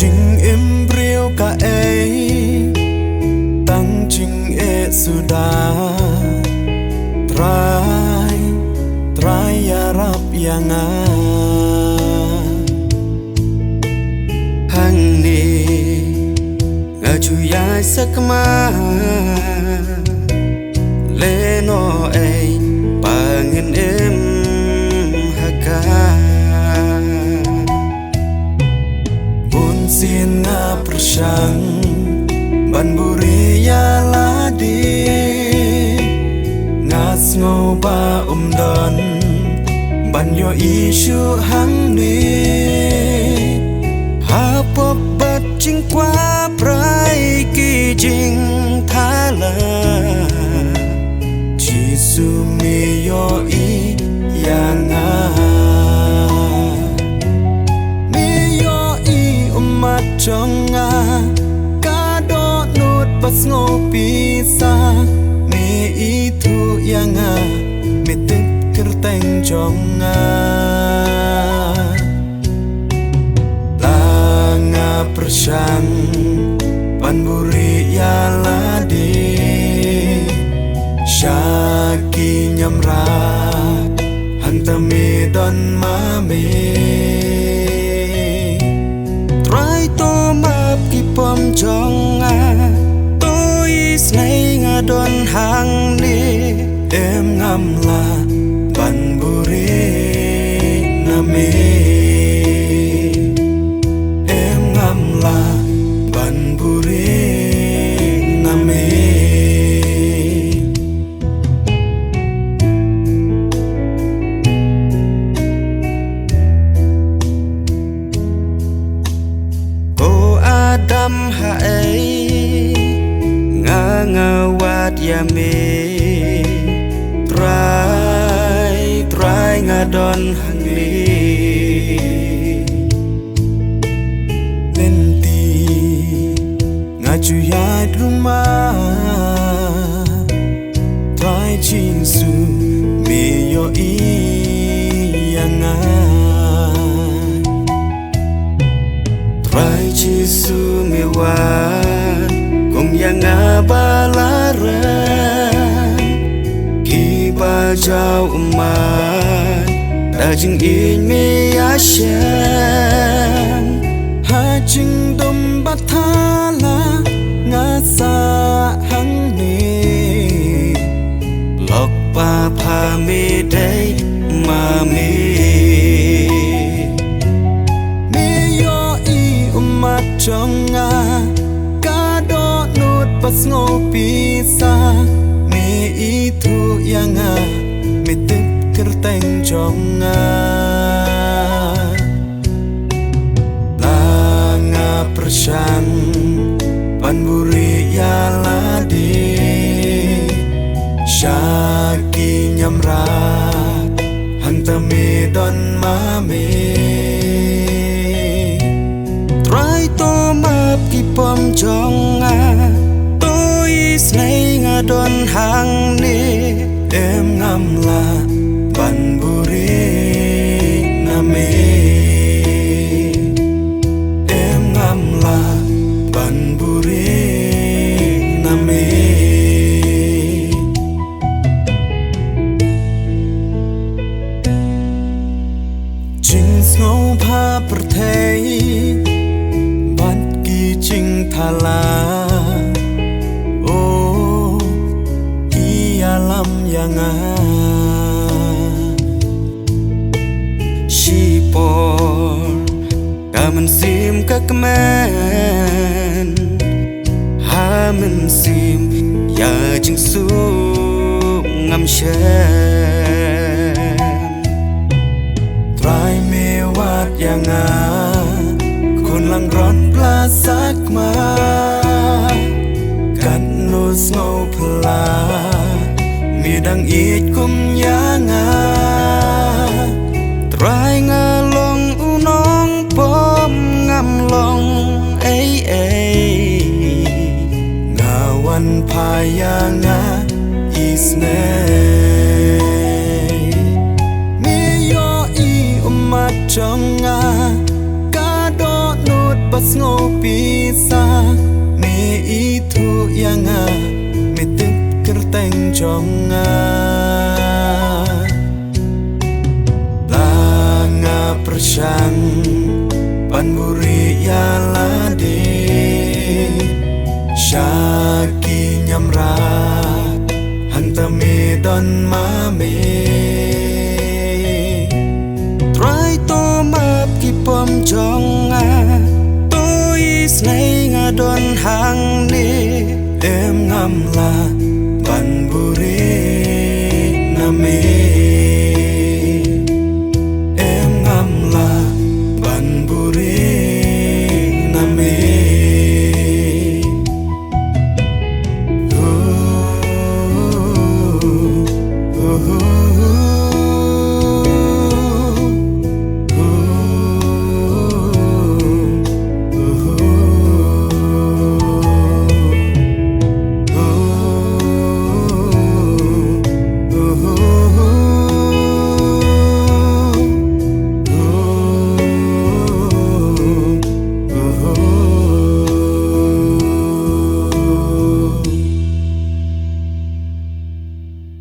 Chinh im riêu cả ấy tăng chinh e sudah try ya rap yang hang ni ngaju ya sakma leno ai pangin em haka bun sin nga persang ban buri ya ladi ngas ngô ba don ban yo isu hang ni ha pop bat ching qua prai ki jing thala chi su mi yo i yang mi yo i umat chonga ka do nut pas ngopi sa mi itu yang mi tip kerteng chonga langa persang panburi ya ladi syaki nyamra hantami don mami try to map ki pom chonga tôi snai nga don hang ni em ngam la ban buri nami em ngam la ban buri nami o adam hae nga ngawat yame try ngadon hangli lenti ngaju ya rumah try chinsu me yo i yang try chinsu me wan kong yang balaran jauh umat daging ini asyam hajing domba thala ngasa hang ni lok pa pami day mami mi yo i umat chonga kado nut pas ngopi sa mi itu yang mitip kerteng chonga langa persang panburi ya ladi syaki nyamra hantami don mami try to map ki pom chonga tôi snai nga don hang ni em ngam la ban buri nami em ngam la ban buri nami ching snow pa perthei ban ki ching thala alam yang shipor kamen sim kakmen hamen sim ya jing su ngam shen try me wat yang kun lang ron plasak ma kan nus ngau pla midang it kum yanga try ngalong unong pom ngam long ngawan payanga isne mi yo i umat chonga kado nut ngopi sa me itu yang me tip kerteng jonga langa persang panburi yalade syaki nyamra hantame don mame try to map ki pom jonga tois nay nga don hang ne em ngam la ban buri na me